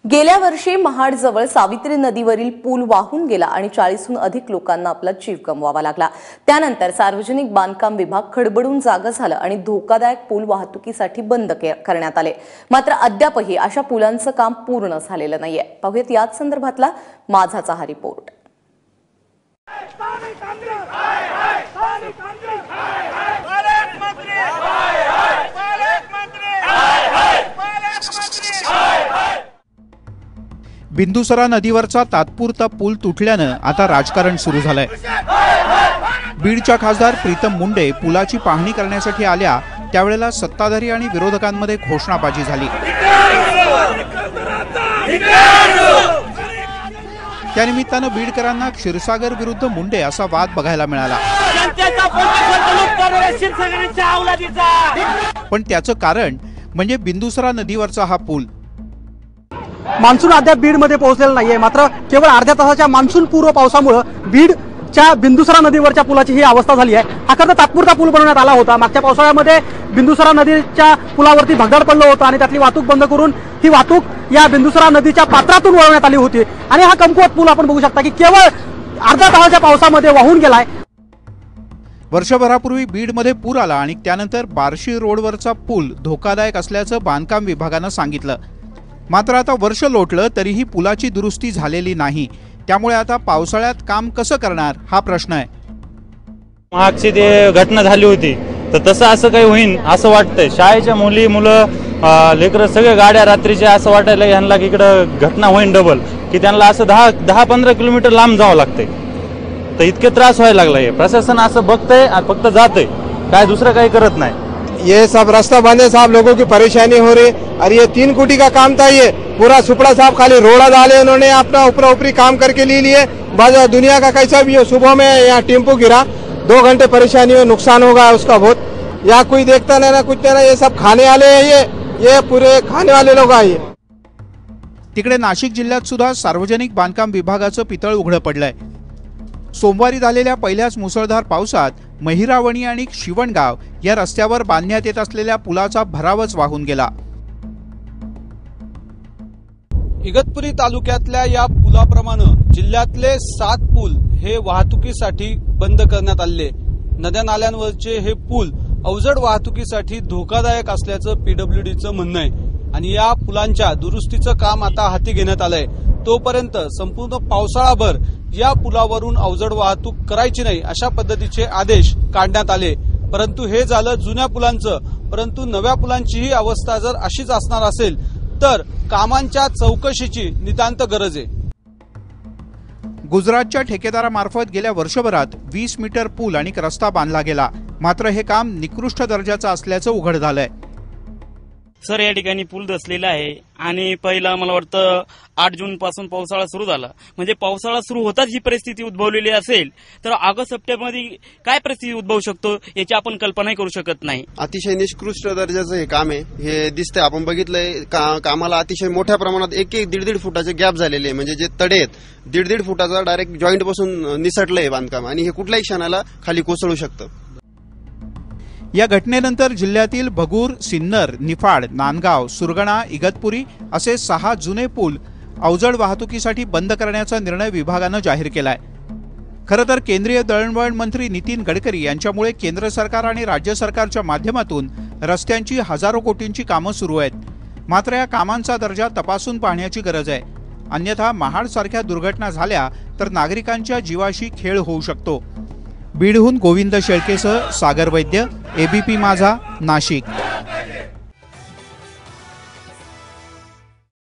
गेल्या वर्षी महाडजवळ सावित्री नदीवरील पूल वाहून गेला आणि 40हून अधिक लोकांना आपला जीव गमवावा लागला। त्यानंतर सार्वजनिक बांधकाम विभाग खडबडून जागा झालं आणि धोकादायक पूल वाहतुकीसाठी बंद करण्यात आले। मात्र अद्यापही अशा पुलांचं काम पूर्ण झालेलं नाहीये। पाहूयात याच संदर्भातला माझाचा हा रिपोर्ट। बिंदुसरा नदीवरचा तात्पुरता पूल तुटल्यानं आता राजकारण सुरू झालंय। बीडच्या खासदार प्रीतम मुंडे पुलाची पाहणी करण्यासाठी आल्या त्यावेळेला सत्ताधारी आणि विरोधकांमध्ये घोषणाबाजी झाली। त्यानिमित्तानं बीडकरांना क्षीरसागर विरुद्ध मुंडे असा वाद बघायला मिळाला। पण त्याचं कारण म्हणजे बिंदुसरा नदीवरचा हा पूल। मान्सून अद्याप बीडमध्ये पोहोचलेला नाहीये, मात्र केवळ अर्ध्या तासाच्या मान्सून पूर्व पावसामुळे बीडच्या बिंदुसरा नदीवरच्या पुलाची ही अवस्था झाली आहे। हा खरं तात्पुरता पूल बनवण्यात आला होता। मागच्या पावसाळ्यामध्ये बिंदुसरा नदीच्या पुलावरती भगदाड पडलं होतं आणि त्यातली वाहतूक बंद करून ही वाहतूक या बिंदुसरा नदीच्या पात्रातून वळवण्यात आली होती आणि हा कमकुवत पूल आपण बघू शकता की केवळ अर्ध्या तासाच्या पावसामध्ये वाहून गेलाय। वर्षभरापूर्वी बीडमध्ये पूर आला आणि त्यानंतर बार्शी रोडवरचा पूल धोकादायक असल्याचं बांधकाम विभागानं सांगितलं। मात्र आता वर्ष लोटलं तरीही पुलाची दुरुस्ती झालेली नाही। त्यामुळे आता पावसाळ्यात काम कसं करणार हा प्रश्न आहे। मागची ते घटना झाली होती तर तसं असं काही होईल असं वाटतंय। शाळेच्या मुलं लेकरं सगळे गाड्या रात्रीच्या असं वाटायला यांना की इकडं घटना होईल डबल की त्यांना असं 10-15 किलोमीटर लांब जावं लागतंय। तर इतके त्रास व्हायला लागलाय। प्रशासन असं बघतंय फक्त जातंय, काय दुसरं काही करत नहीं। ये सब रास्ता बंद है साहब, लोगों की परेशानी हो रही। और ये 3 कोटी का काम था, ये पूरा सुपड़ा साहब खाली रोड़ा डाले उन्होंने अपना ऊपर ऊपरी काम करके ले लिए। बाजा दुनिया का कैसा भी हो, सुबह में यहाँ टेम्पो गिरा, 2 घंटे परेशानी में नुकसान होगा उसका बहुत। यहाँ कोई देखता नहीं ना कुछ नहीं, ये सब खाने वाले हैं, ये पूरे खाने वाले लोग आए। तिकडे नाशिक जिल्ह्यात सुद्धा सार्वजनिक बांधकाम विभागाचं पितळ उघडं पडलंय। सोमवारी झालेल्या पहिल्याच मुसळधार पावसात महिरावणी आणि शिवणगाव या रस्त्यावर बांधण्यात येत असलेल्या पुलाचा भरावच वाहून गेला। इगतपुरी तालुक्यातल्या या पुलाप्रमाणे जिल्ह्यातले 7 पूल हे वाहतुकीसाठी बंद करण्यात आले। नद्या नाल्यांवरचे हे पूल अवजड वाहतुकीसाठी धोकादायक असल्याचं पीडब्ल्यूडीचं म्हणणं आहे आणि या पुलांच्या दुरुस्तीचं काम आता हाती घेण्यात आलंय। तोपर्यंत संपूर्ण पावसाळाभर या पुलावरून अवजड वाहतूक करायची नाही अशा पद्धतीचे आदेश काढण्यात आले। परंतु हे झालं जुन्या पुलांचं, परंतु नव्या पुलांचीही अवस्था जर अशीच असणार असेल तर कामांच्या चौकशीची नितांत गरज आहे। गुजरातच्या ठेकेदारामार्फत गेल्या वर्षभरात 20 मीटर पूल आणि रस्ता बांधला गेला। मात्र हे काम निकृष्ट दर्जाचं असल्याचं उघड झालंय। सर या ठिकाणी पूल दसलेला आहे आणि पहिला मला वाटतं 8 जून पासून पावसाळा सुरू झाला। म्हणजे पावसाळा सुरू होताच ही परिस्थिती उद्भवलेली असेल तर ऑगस्ट सप्टेंबरमध्ये काय परिस्थिती उद्भवू शकतो याची आपण कल्पनाही करू शकत नाही। अतिशय निकृष्ट दर्जाचं हे काम आहे, हे दिसतंय। आपण बघितलंय कामाला अतिशय मोठ्या प्रमाणात 1-1.5 फुटाचे गॅप झालेले आहे। म्हणजे जे तडे आहेत 1.5 फुटाचा डायरेक्ट जॉईंट पासून निसटलंय बांधकाम आणि हे कुठल्याही क्षणाला खाली कोसळू शकतं। या घटनेनंतर जिल्ह्यातील भगूर, सिन्नर, निफाड, नांदगाव, सुरगणा, इगतपुरी असे 6 जुने पूल अवजड वाहतुकीसाठी बंद करण्याचा निर्णय विभागानं जाहीर केलाय। खरं तर केंद्रीय दळणवळण मंत्री नितीन गडकरी यांच्यामुळे केंद्र सरकार आणि राज्य सरकारच्या माध्यमातून रस्त्यांची हजारो कोटींची कामं सुरू आहेत। मात्र या कामांचा दर्जा तपासून पाहण्याची गरज आहे। अन्यथा महाडसारख्या दुर्घटना झाल्या तर नागरिकांच्या जीवाशी खेळ होऊ शकतो। बीडहून गोविंद शेळकेसह सागर वैद्य, एबीपी माझा, नाशिक।